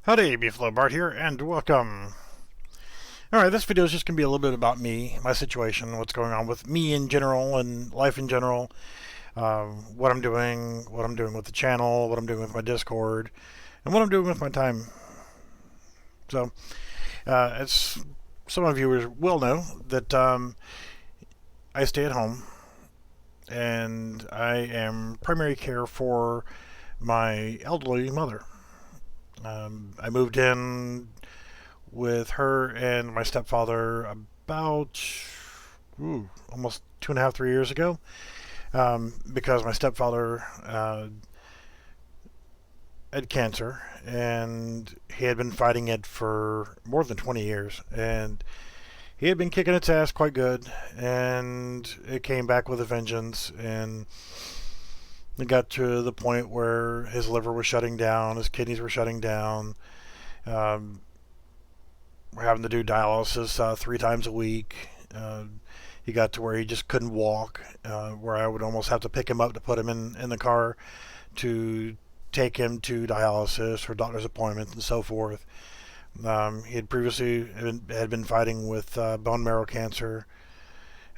Howdy, Beefalo Bart here, and welcome. Alright, this video is just going to be a little bit about me, my situation, what's going on with me in general, and life in general, what I'm doing with the channel, what I'm doing with my Discord, and what I'm doing with my time. So, as some of you will know, that I stay at home, and I am primary care for my elderly mother. I moved in with her and my stepfather about almost 2.5, 3 years ago, because my stepfather had cancer and he had been fighting it for more than 20 years, and he had been kicking its ass quite good, and it came back with a vengeance, and it got to the point where his liver was shutting down, his kidneys were shutting down. Um, we're having to do dialysis 3 times a week. He got to where he just couldn't walk, where I would almost have to pick him up to put him in the car to take him to dialysis or doctor's appointments and so forth. He had previously had been fighting with bone marrow cancer,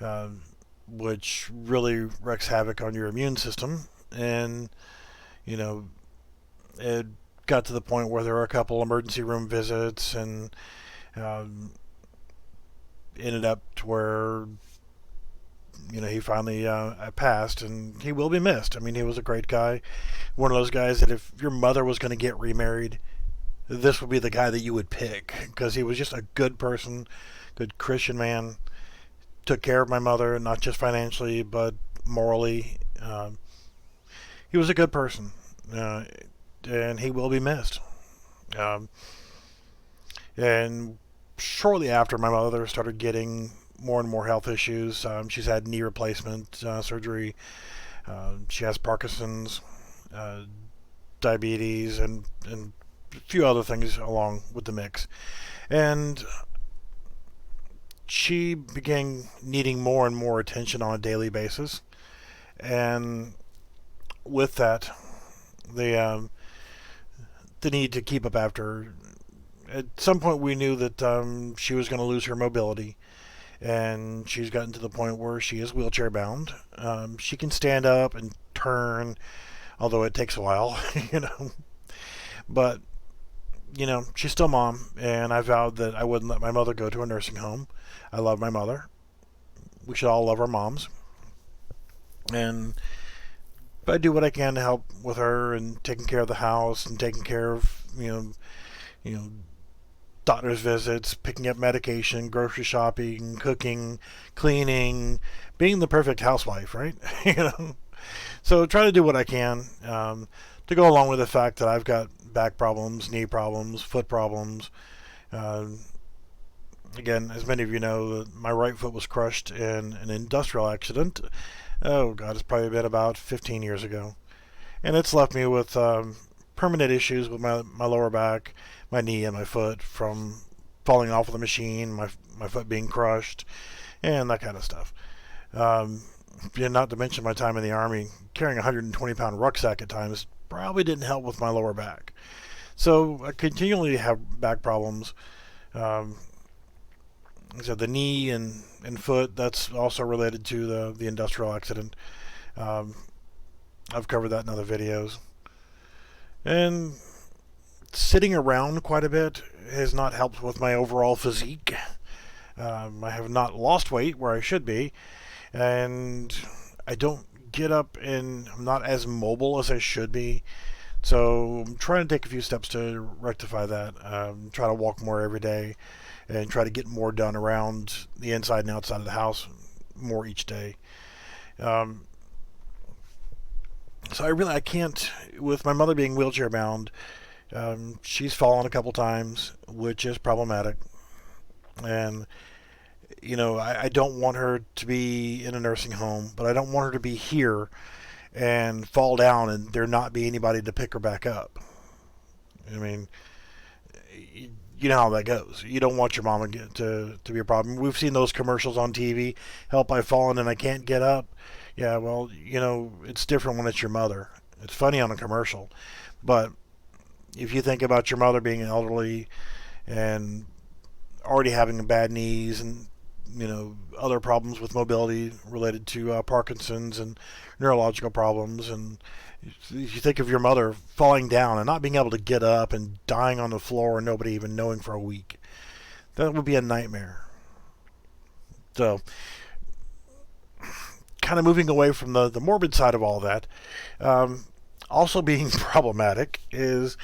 uh, which really wreaks havoc on your immune system. And, you know, it got to the point where there were a couple emergency room visits, and ended up to where, he finally passed, and he will be missed. I mean, he was a great guy. One of those guys that if your mother was going to get remarried, this would be the guy that you would pick, because he was just a good person, good Christian man. Took care of my mother, not just financially, but morally. He was a good person, and he will be missed. Um, and shortly after, my mother started getting more and more health issues. She's had knee replacement surgery. She has Parkinson's, diabetes, and a few other things along with the mix. And she began needing more and more attention on a daily basis. And with that, the need to keep up after her. At some point, we knew that she was going to lose her mobility, and she's gotten to the point where she is wheelchair bound. She can stand up and turn, although it takes a while, But she's still mom, and I vowed that I wouldn't let my mother go to a nursing home. I love my mother. We should all love our moms, and I do what I can to help with her and taking care of the house and taking care of doctor's visits, picking up medication, grocery shopping, cooking, cleaning, being the perfect housewife, right? So try to do what I can to go along with the fact that I've got back problems, knee problems, foot problems. Uh, Again, as many of you know, my right foot was crushed in an industrial accident. Oh God, it's probably been about 15 years ago, and it's left me with permanent issues with my lower back, my knee, and my foot from falling off of the machine, my foot being crushed, and that kind of stuff. Not to mention my time in the Army, carrying a 120-pound rucksack at times probably didn't help with my lower back. So I continually have back problems. So the knee and foot, that's also related to the industrial accident. I've covered that in other videos. And sitting around quite a bit has not helped with my overall physique. I have not lost weight where I should be, and I don't get up, and I'm not as mobile as I should be. So I'm trying to take a few steps to rectify that. Try to walk more every day, and try to get more done around the inside and outside of the house more each day. So I can't, with my mother being wheelchair bound. She's fallen a couple times, which is problematic, and I don't want her to be in a nursing home, but I don't want her to be here and fall down and there not be anybody to pick her back up. I mean, you know how that goes. You don't want your mama to be a problem. We've seen those commercials on TV. Help, I've fallen and I can't get up. Yeah, well, it's different when it's your mother. It's funny on a commercial, but if you think about your mother being elderly and already having bad knees and other problems with mobility related to Parkinson's and neurological problems, and you think of your mother falling down and not being able to get up and dying on the floor and nobody even knowing for a week, that would be a nightmare. So, kind of moving away from the morbid side of all that, also being problematic is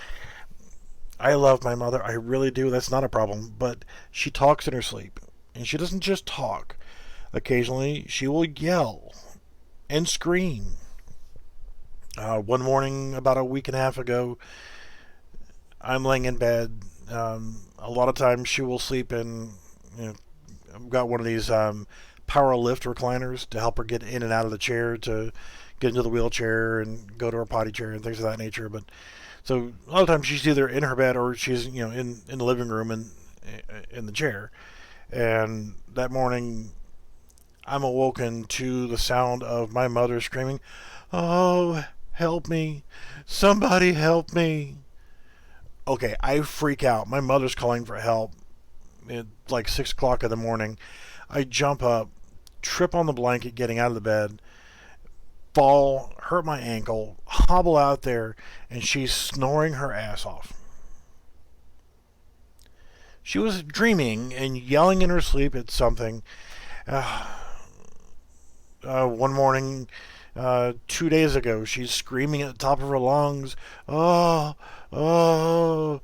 I love my mother. I really do. That's not a problem. But she talks in her sleep. And she doesn't just talk. Occasionally, she will yell and scream. One morning, about a week and a half ago, I'm laying in bed. A lot of times, she will sleep in. I've got one of these power lift recliners to help her get in and out of the chair, to get into the wheelchair and go to her potty chair and things of that nature. But so a lot of times she's either in her bed or she's in the living room and in the chair. And that morning, I'm awoken to the sound of my mother screaming, "Oh, help me! Somebody help me!" Okay, I freak out. My mother's calling for help. It's like 6 o'clock in the morning. I jump up, trip on the blanket getting out of the bed, fall, hurt my ankle, hobble out there, and she's snoring her ass off. She was dreaming and yelling in her sleep at something. One morning, 2 days ago, she's screaming at the top of her lungs, "Oh, oh,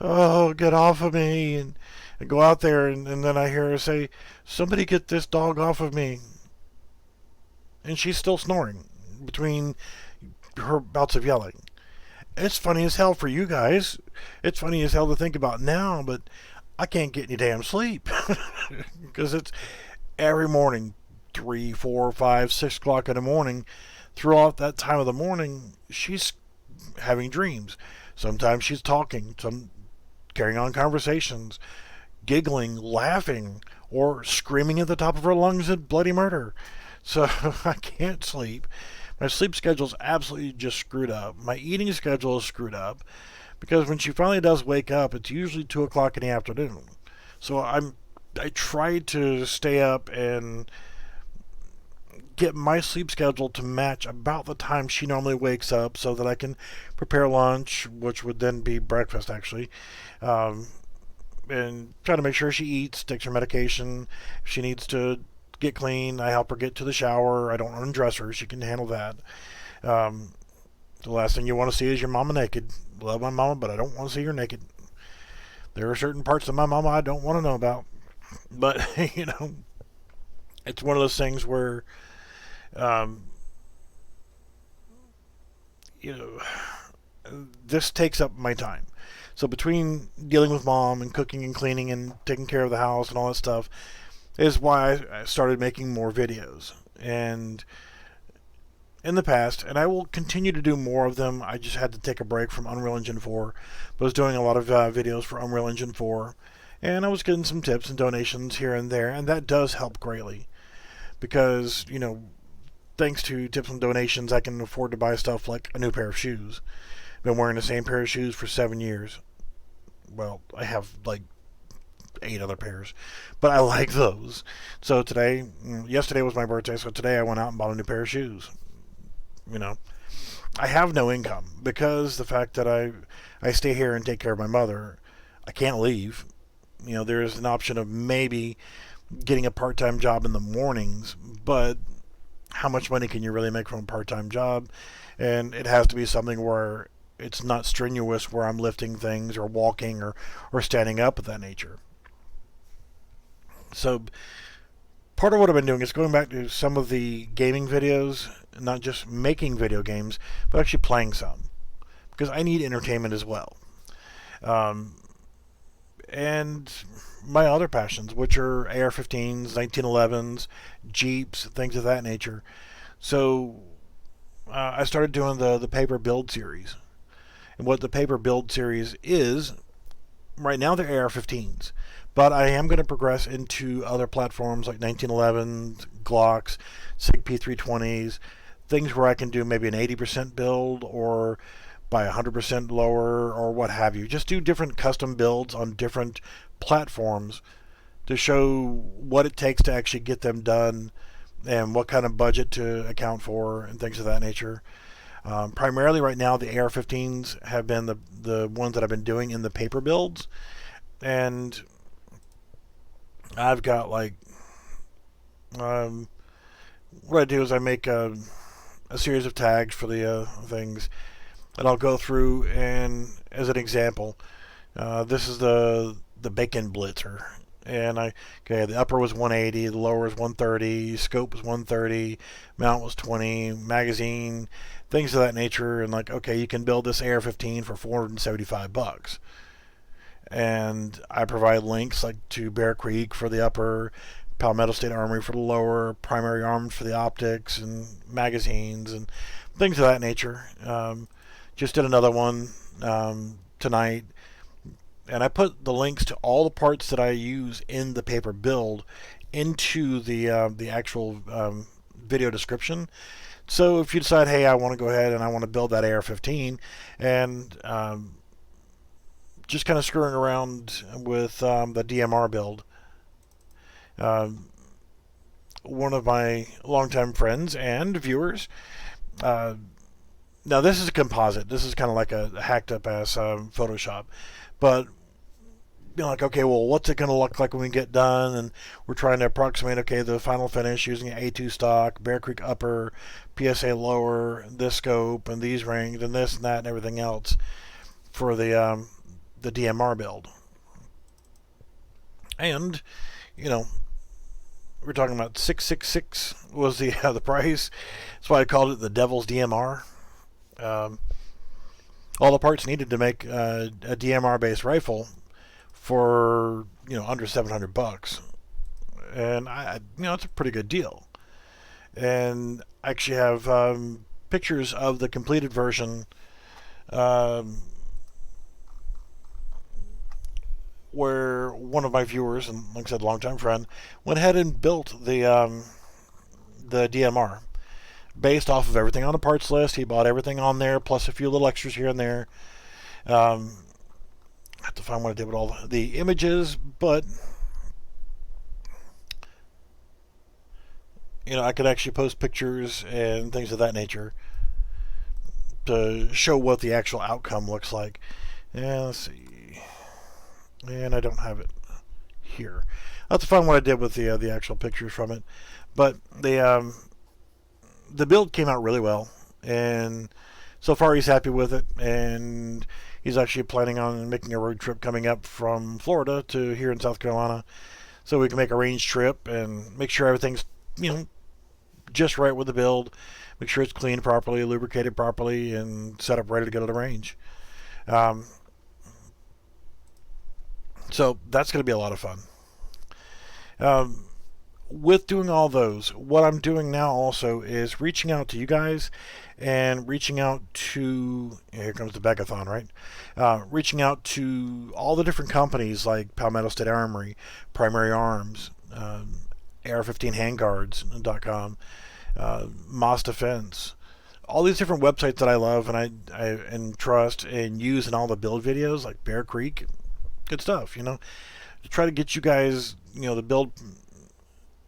oh, get off of me!" And I go out there, and then I hear her say, "Somebody get this dog off of me." And she's still snoring between her bouts of yelling. It's funny as hell for you guys. It's funny as hell to think about now, but I can't get any damn sleep. Because it's every morning, 3, 4, 5, 6 o'clock in the morning. Throughout that time of the morning, she's having dreams. Sometimes she's talking, some carrying on conversations, giggling, laughing, or screaming at the top of her lungs at bloody murder. So I can't sleep. My sleep schedule's absolutely just screwed up. My eating schedule is screwed up because when she finally does wake up, it's usually 2 o'clock in the afternoon. So I try to stay up and get my sleep schedule to match about the time she normally wakes up so that I can prepare lunch, which would then be breakfast actually, and try to make sure she eats, takes her medication. If she needs to get clean, I help her get to the shower. I don't undress her. She can handle that. The last thing you want to see is your mama naked. Love my mama, but I don't want to see her naked. There are certain parts of my mama I don't want to know about. But, it's one of those things where, this takes up my time. So between dealing with mom and cooking and cleaning and taking care of the house and all that stuff, is why I started making more videos. And in the past, and I will continue to do more of them, I just had to take a break from Unreal Engine 4, but I was doing a lot of videos for Unreal Engine 4, and I was getting some tips and donations here and there, and that does help greatly. Because, thanks to tips and donations, I can afford to buy stuff like a new pair of shoes. I've been wearing the same pair of shoes for 7 years. Well, I have like 8 other pairs, but I like those. So yesterday was my birthday, so today I went out and bought a new pair of shoes. I have no income because the fact that I stay here and take care of my mother, I can't leave. There is an option of maybe getting a part-time job in the mornings, but how much money can you really make from a part-time job? And it has to be something where it's not strenuous, where I'm lifting things or walking or standing up of that nature. So part of what I've been doing is going back to some of the gaming videos, not just making video games, but actually playing some, because I need entertainment as well. And my other passions, which are AR-15s, 1911s, Jeeps, things of that nature. So I started doing the paper build series. And what the paper build series is, right now they're AR-15s. But I am going to progress into other platforms like 1911s, Glocks, SIG P320s, things where I can do maybe an 80% build or by 100% lower or what have you. Just do different custom builds on different platforms to show what it takes to actually get them done and what kind of budget to account for and things of that nature. Primarily right now, the AR-15s have been the ones that I've been doing in the paper builds. And I've got like, what I do is I make a series of tags for the things, and I'll go through, and as an example, this is the Bacon Blitzer. And the upper was 180, the lower was 130, scope was 130, mount was 20, magazine, things of that nature. And like, okay, you can build this AR-15 for $475. And I provide links like to Bear Creek for the upper, Palmetto State Armory for the lower, Primary Arms for the optics and magazines and things of that nature. Just did another one tonight, and I put the links to all the parts that I use in the paper build into the actual video description. So if you decide, hey, I want to go ahead and I want to build that AR-15, and just kind of screwing around with the DMR build. One of my longtime friends and viewers. Now this is a composite. This is kind of like a hacked up ass Photoshop, but like, okay, well, what's it going to look like when we get done? And we're trying to approximate, okay, the final finish using an A2 stock, Bear Creek upper, PSA lower, this scope, and these rings, and this and that, and everything else for the DMR build. And we're talking about $666 was the price. That's why I called it the Devil's DMR. All the parts needed to make a DMR based rifle for under $700, and it's a pretty good deal. And I actually have pictures of the completed version, where one of my viewers, and like I said, longtime friend, went ahead and built the DMR based off of everything on the parts list. He bought everything on there, plus a few little extras here and there. I have to find what I did with all the images, but I could actually post pictures and things of that nature to show what the actual outcome looks like. And let's see, and I don't have it here. I'll have to find what I did with the actual pictures from it, but the build came out really well, and so far he's happy with it, and he's actually planning on making a road trip coming up from Florida to here in South Carolina, so we can make a range trip and make sure everything's just right with the build, make sure it's cleaned properly, lubricated properly, and set up ready to go to the range. So that's going to be a lot of fun. With doing all those, what I'm doing now also is reaching out to you guys and reaching out to, here comes the Begathon, right? Reaching out to all the different companies like Palmetto State Armory, Primary Arms, AR-15handguards.com, Moss Defense, all these different websites that I love and I trust and use in all the build videos, like Bear Creek. Good stuff, to try to get you guys, to build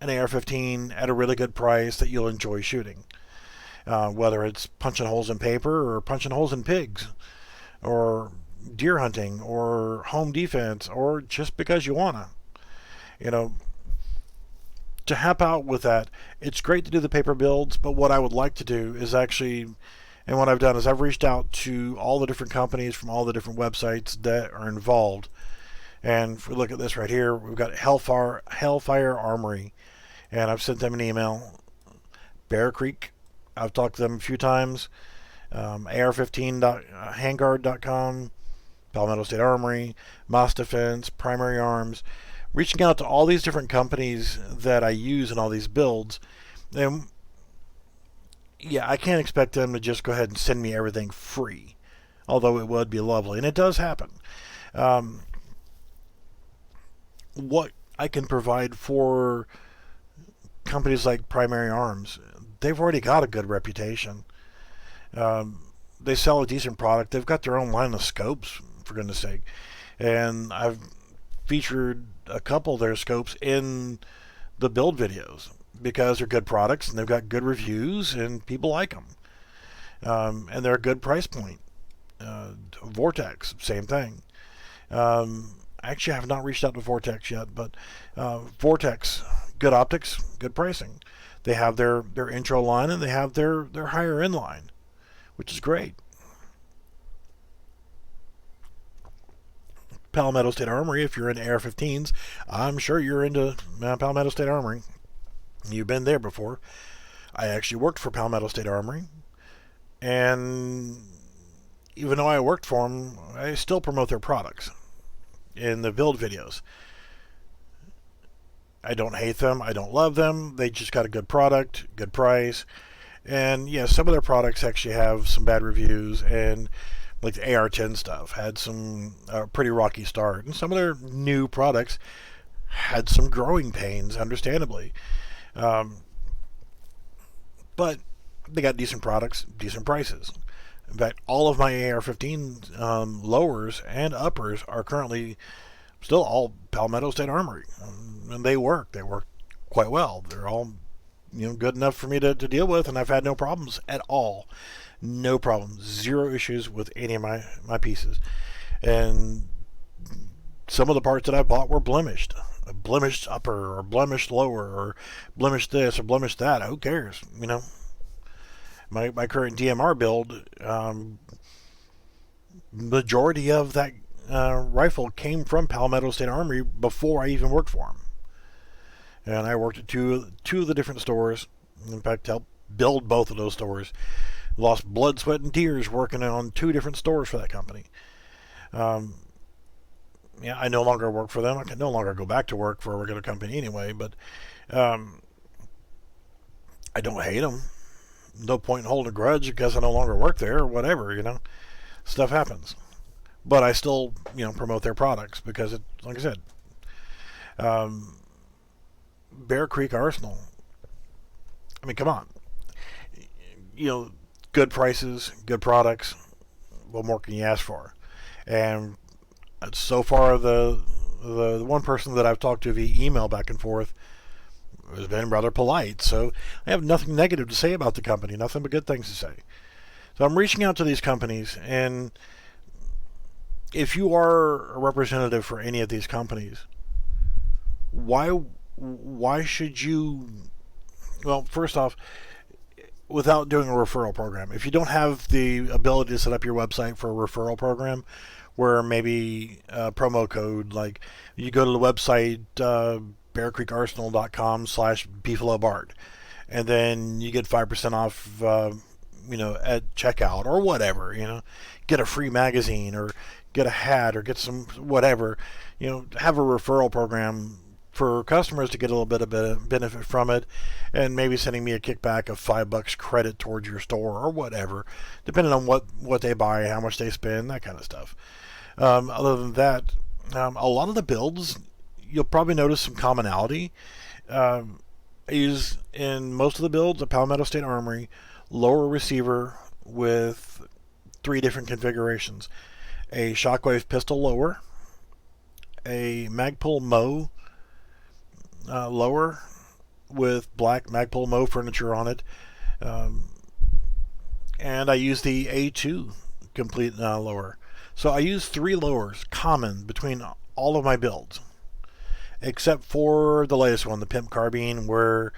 an AR-15 at a really good price that you'll enjoy shooting. Whether it's punching holes in paper or punching holes in pigs or deer hunting or home defense or just because you want to help out with that. It's great to do the paper builds, but what I would like to do is actually, and what I've done is I've reached out to all the different companies from all the different websites that are involved. And if we look at this right here, we've got Hellfire Armory, and I've sent them an email. Bear Creek, I've talked to them a few times. AR-15handguard.com, Palmetto State Armory, Moss Defense, Primary Arms. Reaching out to all these different companies that I use in all these builds. And yeah, I can't expect them to just go ahead and send me everything free, although it would be lovely, and it does happen. What I can provide for companies like Primary Arms, they've already got a good reputation. they sell a decent product. They've got their own line of scopes, for goodness sake. And I've featured a couple of their scopes in the build videos because they're good products and they've got good reviews and people like them. And they're a good price point. Vortex, same thing. Actually, I have not reached out to Vortex yet, but Vortex, good optics, good pricing. They have their intro line and they have their higher end line, which is great. Palmetto State Armory, if you're into AR-15s, I'm sure you're into Palmetto State Armory. You've been there before. I actually worked for Palmetto State Armory, and even though I worked for them, I still promote their products in the build videos. I don't hate them. I don't love them. They just got a good product, good price. And yeah, some of their products actually have some bad reviews, and like the AR-10 stuff had some pretty rocky start. And some of their new products had some growing pains, understandably. But they got decent products, decent prices. In fact, all of my AR-15 lowers and uppers are currently still all Palmetto State Armory. And they work. They work quite well. They're all good enough for me to deal with, and I've had no problems at all. No problems. Zero issues with any of my pieces. And some of the parts that I bought were blemished. A blemished upper, or blemished lower, or blemished this, or blemished that. Who cares? My current DMR build, majority of that rifle came from Palmetto State Armory before I even worked for them. And I worked at two of the different stores. In fact, helped build both of those stores. Lost blood, sweat, and tears working on 2 different stores for that company. I no longer work for them. I can no longer go back to work for a regular company anyway, but I don't hate them. No point in holding a grudge because I no longer work there or whatever, Stuff happens. But I still, promote their products because, like I said, Bear Creek Arsenal. I mean, come on. Good prices, good products. What more can you ask for? And so far, the one person that I've talked to via email back and forth has been rather polite. So I have nothing negative to say about the company, nothing but good things to say. So I'm reaching out to these companies, and if you are a representative for any of these companies, why should you? Well, first off, without doing a referral program, if you don't have the ability to set up your website for a referral program, where maybe a promo code, like you go to the website bearcreekarsenal.com/beefalobart, and then you get 5% off, at checkout or whatever, get a free magazine or get a hat or get some whatever, have a referral program for customers to get a little bit of benefit from it, and maybe sending me a kickback of $5 credit towards your store or whatever, depending on what they buy, how much they spend, that kind of stuff. Other than that, a lot of the builds, you'll probably notice some commonality. I use in most of the builds a Palmetto State Armory lower receiver with 3 different configurations: a Shockwave pistol lower, a Magpul Mo lower with black Magpul Mo furniture on it, and I use the A2 complete lower. So I use 3 lowers common between all of my builds, except for the latest one, the Pimp Carbine, where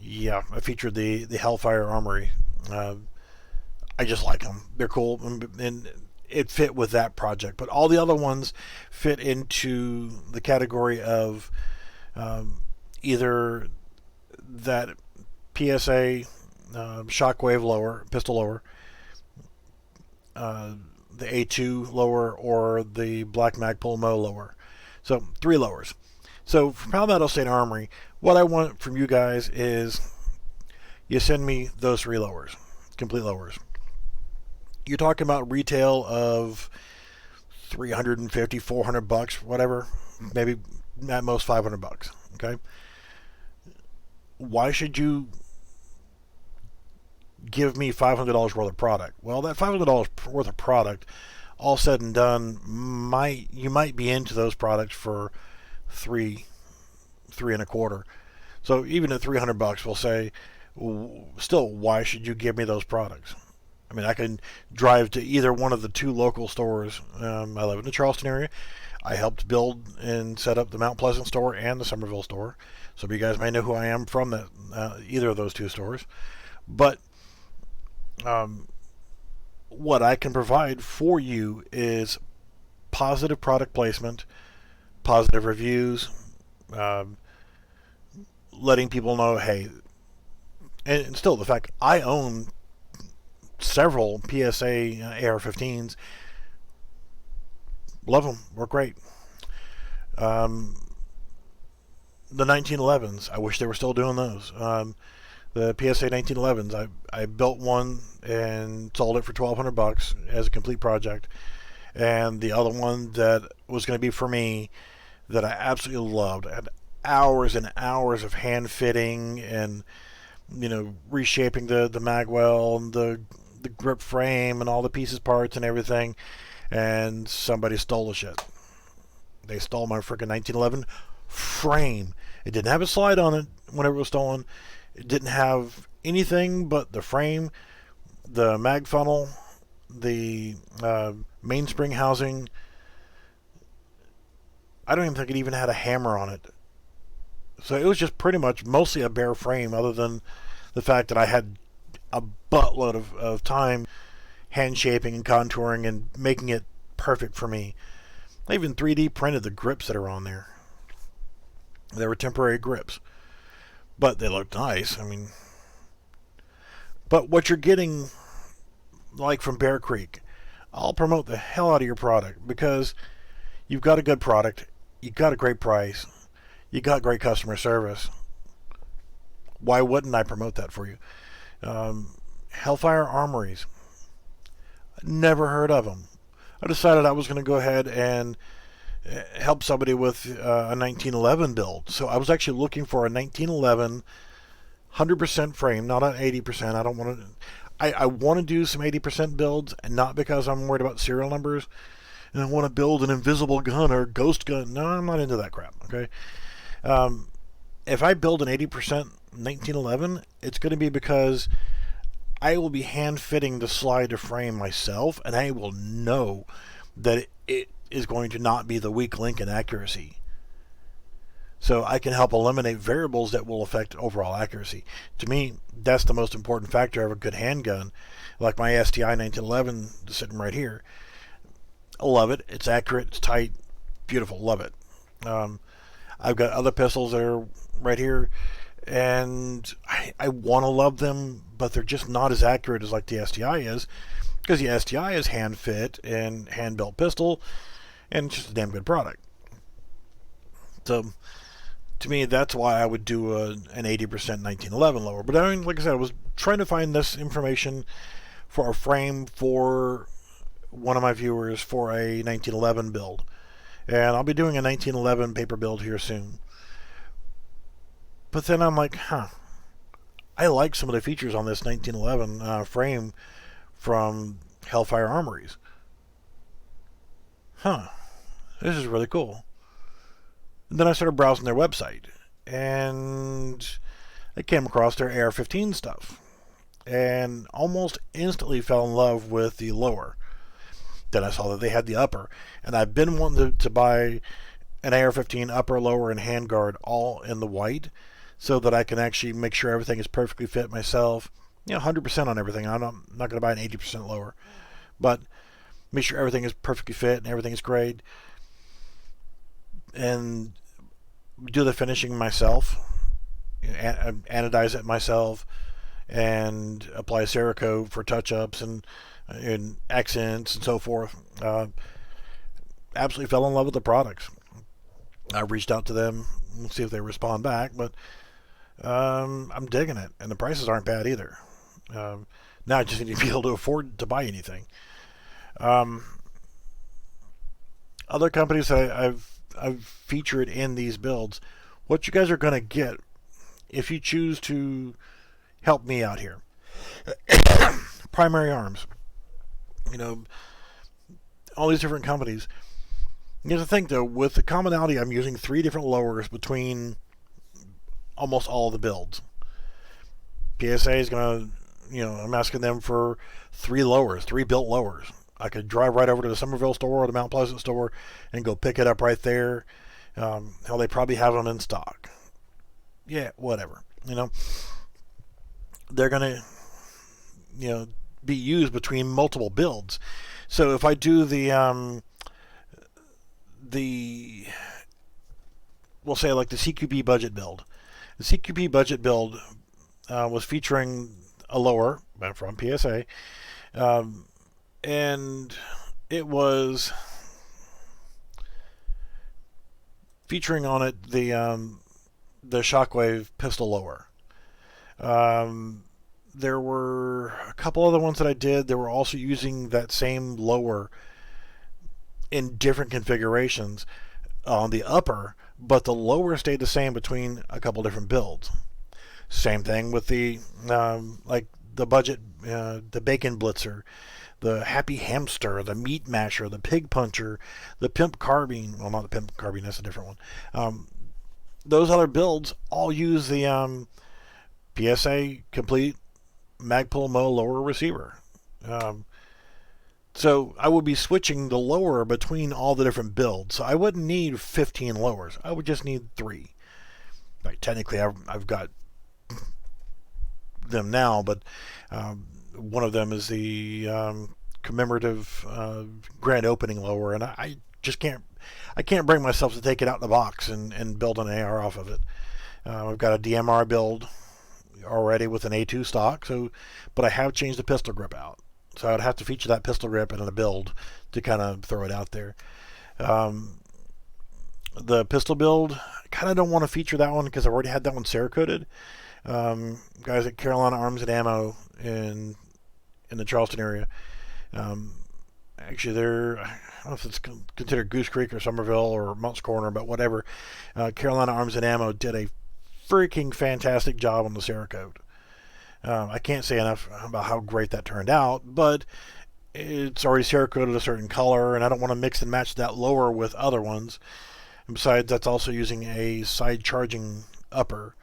I featured the Hellfire Armory. I just like them. They're cool, and it fit with that project. But all the other ones fit into the category of either that PSA Shockwave lower, pistol lower, the A2 lower, or the Black Magpul Mo lower. So 3 lowers. So for Palmetto State Armory, what I want from you guys is you send me those 3 lowers, complete lowers. You're talking about retail of $350, $400, whatever, maybe at most $500. Okay. Why should you give me $500 worth of product. Well, that $500 worth of product, all said and done, you might be into those products for three and a quarter. So even at $300, we'll say, still, why should you give me those products? I mean, I can drive to either one of the two local stores. I live in the Charleston area. I helped build and set up the Mount Pleasant store and the Somerville store. Some of you guys may know who I am from either of those two stores. But what I can provide for you is positive product placement, positive reviews, letting people know, hey, and still the fact I own several PSA AR-15s. Love them. Work great. The 1911s, I wish they were still doing those. The PSA 1911s, I built one and sold it for $1,200 as a complete project. And the other one that was going to be for me that I absolutely loved, I had hours and hours of hand fitting and reshaping the magwell and the grip frame and all the pieces, parts, and everything. And somebody stole the shit. They stole my freaking 1911 frame. It didn't have a slide on it whenever it was stolen. It didn't have anything but the frame, the mag funnel, the mainspring housing. I don't even think it even had a hammer on it. So it was just pretty much mostly a bare frame, other than the fact that I had a buttload of time hand shaping and contouring and making it perfect for me. I even 3D printed the grips that are on there. They were temporary grips, but they looked nice. I mean, but what you're getting, like from Bear Creek, I'll promote the hell out of your product because you've got a good product, you got a great price, you got great customer service. Why wouldn't I promote that for you? Hellfire Armories. Never heard of them. I decided I was going to go ahead and help somebody with a 1911 build. So I was actually looking for a 1911 100% frame, not an 80%. I don't want to. I want to do some 80% builds, and not because I'm worried about serial numbers and I want to build an invisible gun or ghost gun. No, I'm not into that crap. Okay. If I build an 80% 1911, it's going to be because I will be hand fitting the slide to frame myself, and I will know that it is going to not be the weak link in accuracy. So I can help eliminate variables that will affect overall accuracy. To me, that's the most important factor of a good handgun. Like my STI 1911 sitting right here. I love it. It's accurate. It's tight. Beautiful. Love it. I've got other pistols that are right here, and I want to love them, but they're just not as accurate as like the STI is, because the STI is hand fit and hand built pistol, and it's just a damn good product. So to me, that's why I would do an 80% 1911 lower. But I mean, like I said, I was trying to find this information for a frame for one of my viewers for a 1911 build, and I'll be doing a 1911 paper build here soon. But then I'm like, I like some of the features on this 1911 frame from Hellfire Armories. This is really cool. And then I started browsing their website, and I came across their AR-15 stuff, and almost instantly fell in love with the lower. Then I saw that they had the upper, and I've been wanting to buy an AR-15 upper, lower, and handguard all in the white, so that I can actually make sure everything is perfectly fit myself. 100% on everything. I'm not going to buy an 80% lower, but make sure everything is perfectly fit and everything is great, and do the finishing myself, anodize it myself, and apply Cerakote for touch-ups and accents and so forth. Absolutely fell in love with the products. I reached out to them and see if they respond back, but I'm digging it, and the prices aren't bad either. Now I just need to be able to afford to buy anything. Other companies I've featured in these builds, what you guys are going to get if you choose to help me out here. Primary arms. You know, all these different companies. You have to think though, with the commonality, I'm using 3 different lowers between almost all of the builds. PSA is gonna, I'm asking them for 3 lowers, 3 built lowers. I could drive right over to the Somerville store or the Mount Pleasant store and go pick it up right there. Hell, they probably have them in stock. Yeah, whatever. They're gonna, be used between multiple builds. So if I do we'll say like the CQP budget build. The CQP budget build was featuring a lower from PSA, and it was featuring on it the Shockwave pistol lower. There were a couple other ones that I did. They were also using that same lower in different configurations on the upper, but the lower stayed the same between a couple different builds. Same thing with the like the budget, the bacon blitzer, the happy hamster, the meat masher, the pig puncher, the pimp carbine. Well, not the pimp carbine, that's a different one. Those other builds all use the PSA complete Magpul Mo lower receiver. So I would be switching the lower between all the different builds. So I wouldn't need 15 lowers. I would just need 3. Like, technically, I've got them now, but one of them is the commemorative grand opening lower, and I just can't bring myself to take it out of the box and build an AR off of it. I've got a DMR build already with an A2 stock, but I have changed the pistol grip out. So I would have to feature that pistol grip in a build to kind of throw it out there. The pistol build, I kind of don't want to feature that one because I've already had that one Cerakoted. Guys at Carolina Arms and Ammo in the Charleston area. Actually, they're, I don't know if it's considered Goose Creek or Somerville or Mounts Corner, but whatever. Carolina Arms and Ammo did a freaking fantastic job on the Cerakote. I can't say enough about how great that turned out, but it's already Cerakoted a certain color, and I don't want to mix and match that lower with other ones. And besides, that's also using a side charging upper.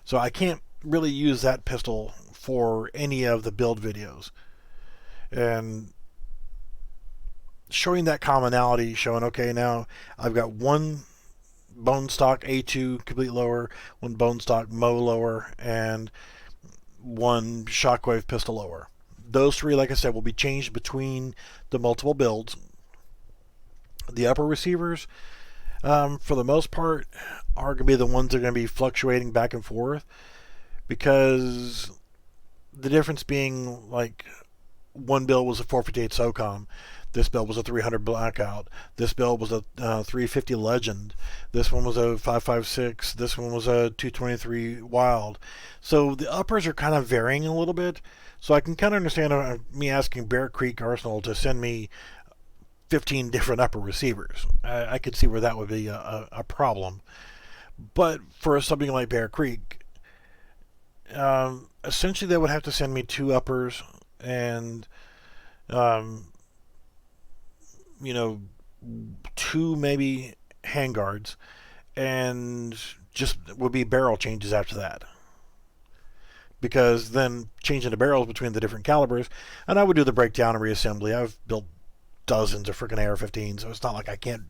So I can't really use that pistol for any of the build videos. And showing that commonality, showing, okay, now I've got one bone stock A2 complete lower, one bone stock Mo lower, and one Shockwave pistol lower. Those 3, like I said, will be changed between the multiple builds. The upper receivers, for the most part, are going to be the ones that are going to be fluctuating back and forth, because the difference being, like, one build was a 458 SOCOM. This build was a 300 Blackout. This build was a 350 Legend. This one was a 556. This one was a 223 Wild. So the uppers are kind of varying a little bit. So I can kind of understand me asking Bear Creek Arsenal to send me 15 different upper receivers. I could see where that would be a problem. But for something like Bear Creek, essentially they would have to send me 2 uppers and 2 maybe handguards, and just would be barrel changes after that. Because then changing the barrels between the different calibers, and I would do the breakdown and reassembly. I've built dozens of freaking AR-15s, so it's not like I can't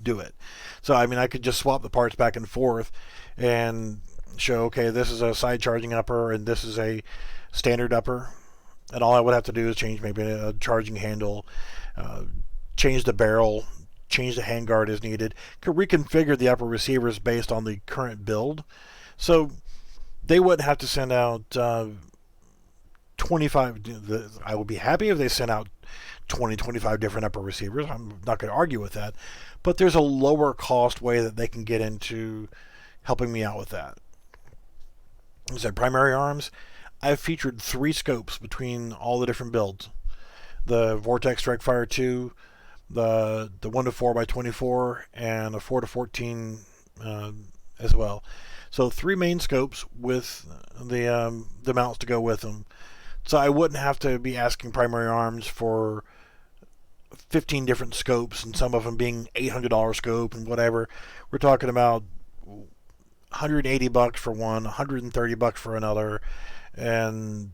do it. So I mean, I could just swap the parts back and forth and show, okay, this is a side charging upper and this is a standard upper, and all I would have to do is change maybe a charging handle, change the barrel, change the handguard as needed, could reconfigure the upper receivers based on the current build. So they wouldn't have to send out 25. I would be happy if they sent out 25 different upper receivers. I'm not going to argue with that. But there's a lower cost way that they can get into helping me out with that. As I said, primary arms, I've featured 3 scopes between all the different builds. The Vortex Strikefire 2, the 1-4x24, and a 4-14 as well. So 3 main scopes with the mounts to go with them So I wouldn't have to be asking Primary Arms for 15 different scopes, and some of them being $800 scope and whatever. We're talking about $180 for one, $130 for another, and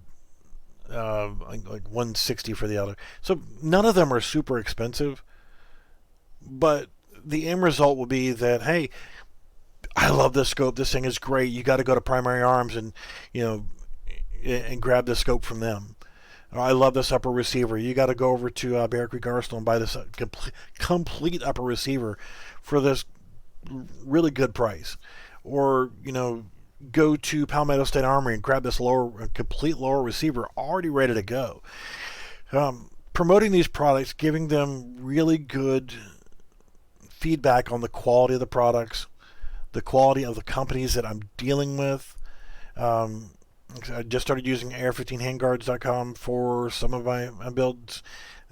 like $160 for the other. So none of them are super expensive, but the end result will be that, hey, I love this scope. This thing is great. You got to go to Primary Arms and and grab this scope from them. I love this upper receiver. You got to go over to Bear Creek Arsenal and buy this complete upper receiver for this really good price. Or, go to Palmetto State Armory and grab this complete lower receiver already ready to go. Promoting these products, giving them really good feedback on the quality of the products, the quality of the companies that I'm dealing with. I just started using air15handguards.com for some of my builds,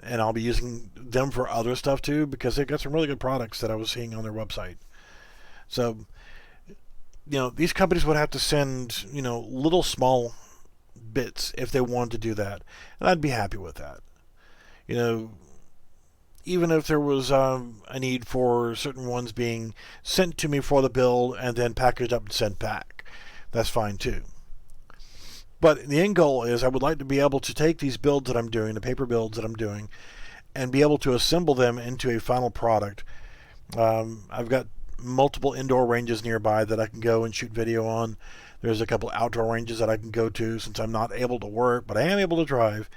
and I'll be using them for other stuff too, because they've got some really good products that I was seeing on their website. So, these companies would have to send, little small bits if they wanted to do that, and I'd be happy with that. Even if there was a need for certain ones being sent to me for the build and then packaged up and sent back, that's fine too. But the end goal is I would like to be able to take these builds that I'm doing, the paper builds that I'm doing, and be able to assemble them into a final product. I've got multiple indoor ranges nearby that I can go and shoot video on. There's a couple outdoor ranges that I can go to since I'm not able to work, but I am able to drive.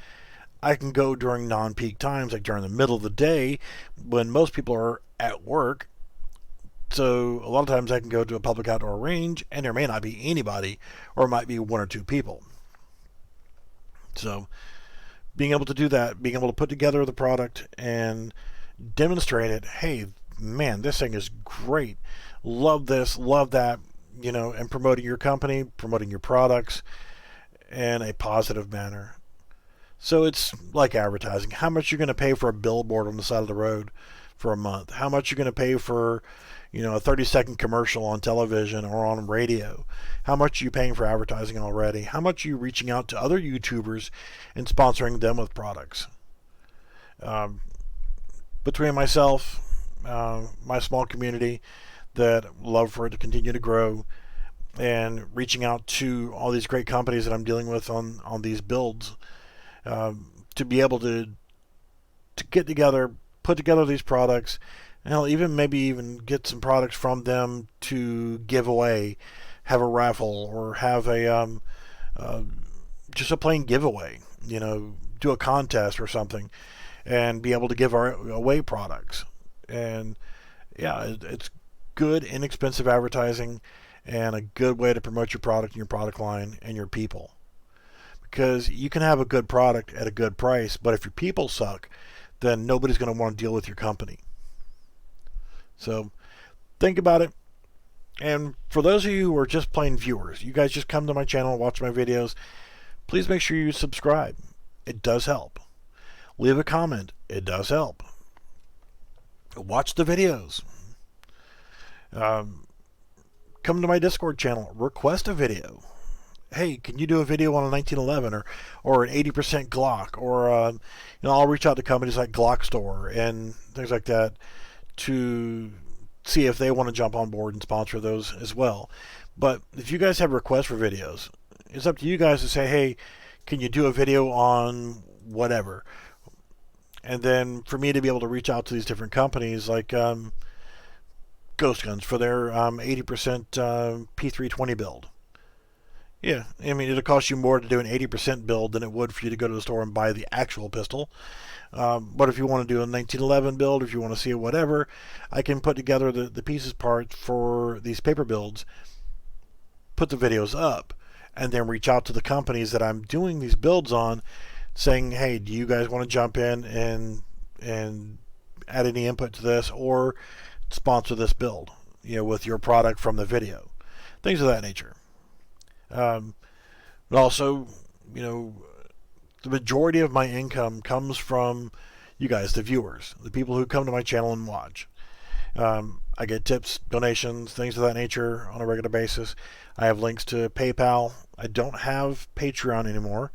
I can go during non-peak times, like during the middle of the day when most people are at work. So a lot of times I can go to a public outdoor range and there may not be anybody, or it might be one or two people. So being able to do that, being able to put together the product and demonstrate it, hey, man, this thing is great. Love this, love that, and promoting your company, promoting your products in a positive manner. So it's like advertising. How much you're going to pay for a billboard on the side of the road for a month? How much you're going to pay for a 30-second commercial on television or on radio? How much are you paying for advertising already? How much are you reaching out to other YouTubers and sponsoring them with products? Between myself, my small community that love for it to continue to grow, and reaching out to all these great companies that I'm dealing with on these builds, to be able to get together, put together these products, and I'll maybe even get some products from them to give away, have a raffle, or have a just a plain giveaway. Do a contest or something, and be able to give away products. And yeah, it's good, inexpensive advertising, and a good way to promote your product and your product line and your people. Because you can have a good product at a good price, but if your people suck, then nobody's going to want to deal with your company. So think about it. And for those of you who are just plain viewers, you guys just come to my channel and watch my videos, please make sure you subscribe. It does help. Leave a comment. It does help. Watch the videos. Come to my Discord channel. Request a video. Hey, can you do a video on a 1911 or an 80% Glock? Or I'll reach out to companies like Glock Store and things like that to see if they want to jump on board and sponsor those as well. But if you guys have requests for videos, it's up to you guys to say, hey, can you do a video on whatever? And then for me to be able to reach out to these different companies like Ghost Guns for their 80% P320 build. Yeah, I mean, it'll cost you more to do an 80% build than it would for you to go to the store and buy the actual pistol. But if you want to do a 1911 build, if you want to see whatever, I can put together the pieces part for these paper builds, put the videos up, and then reach out to the companies that I'm doing these builds on, saying, hey, do you guys want to jump in and add any input to this or sponsor this build, with your product from the video, things of that nature. But also, the majority of my income comes from you guys, the viewers, the people who come to my channel and watch. I get tips, donations, things of that nature on a regular basis. I have links to PayPal. I don't have Patreon anymore,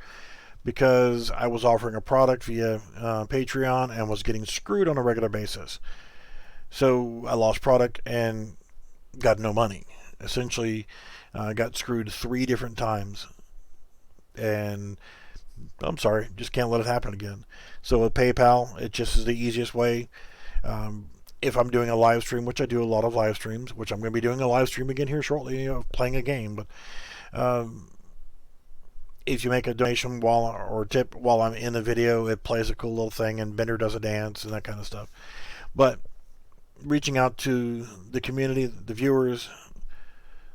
because I was offering a product via Patreon and was getting screwed on a regular basis. So I lost product and got no money. Essentially, got screwed 3 different times. And I'm sorry, just can't let it happen again. So with PayPal, it just is the easiest way. If I'm doing a live stream, which I do a lot of live streams, which I'm going to be doing a live stream again here shortly, playing a game. But if you make a donation or tip while I'm in the video, it plays a cool little thing, and Bender does a dance and that kind of stuff. But reaching out to the community, the viewers,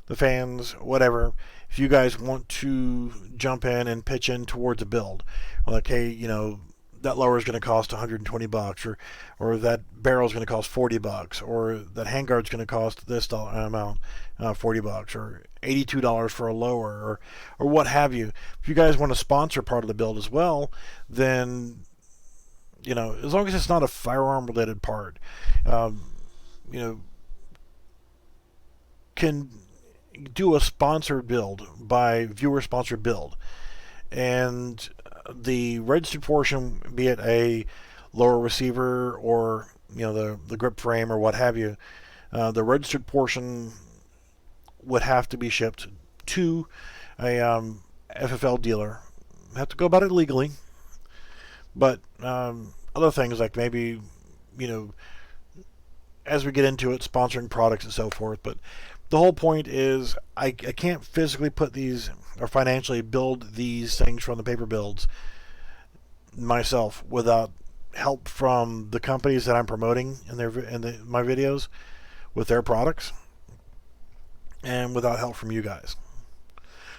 the fans, whatever, if you guys want to jump in and pitch in towards a build, like, hey, that lower is going to cost $120, or that barrel is going to cost $40, or that handguard is going to cost this amount, $40, or $82 for a lower, or what have you. If you guys want to sponsor part of the build as well, then as long as it's not a firearm related part, can do a sponsored build by viewer sponsored build, and the registered portion, be it a lower receiver or the grip frame or what have you, the registered portion would have to be shipped to a FFL dealer. Have to go about it legally, but other things like maybe as we get into it, sponsoring products and so forth. But the whole point is I can't physically put these or financially build these things from the paper builds myself without help from the companies that I'm promoting in my videos with their products, and without help from you guys.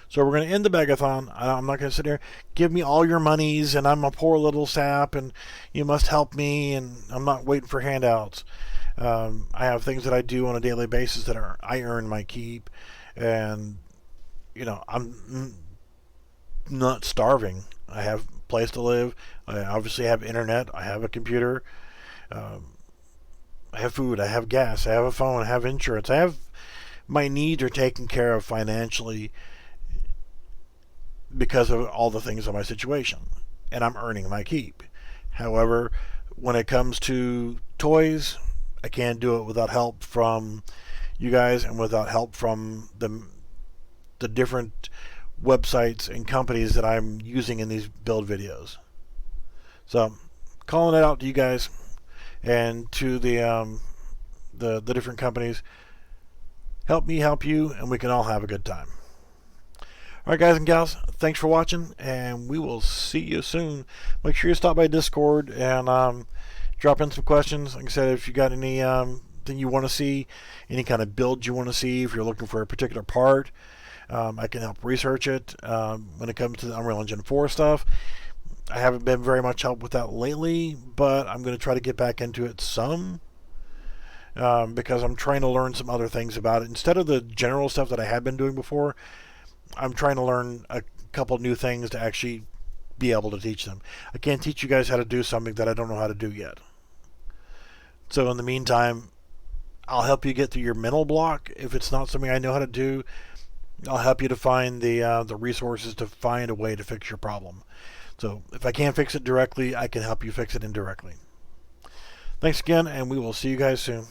So we're going to end the Begathon. I'm not going to sit here, give me all your monies, and I'm a poor little sap, and you must help me, and I'm not waiting for handouts. I have things that I do on a daily basis that I earn my keep, and I'm not starving. I have a place to live. I obviously have internet. I have a computer. I have food. I have gas. I have a phone. I have insurance. My needs are taken care of financially because of all the things in my situation, and I'm earning my keep. However, when it comes to toys, I can't do it without help from you guys and without help from the different websites and companies that I'm using in these build videos. So, calling it out to you guys and to the different companies. Help me help you, and we can all have a good time. Alright, guys and gals, thanks for watching, and we will see you soon. Make sure you stop by Discord and drop in some questions. Like I said, if you got any thing you want to see, any kind of build you want to see, if you're looking for a particular part, I can help research it. When it comes to the Unreal Engine 4 stuff, I haven't been very much help with that lately, but I'm going to try to get back into it some, because I'm trying to learn some other things about it. Instead of the general stuff that I had been doing before, I'm trying to learn a couple new things to actually be able to teach them. I can't teach you guys how to do something that I don't know how to do yet. So in the meantime, I'll help you get through your mental block. If it's not something I know how to do, I'll help you to find the resources to find a way to fix your problem. So if I can't fix it directly, I can help you fix it indirectly. Thanks again, and we will see you guys soon.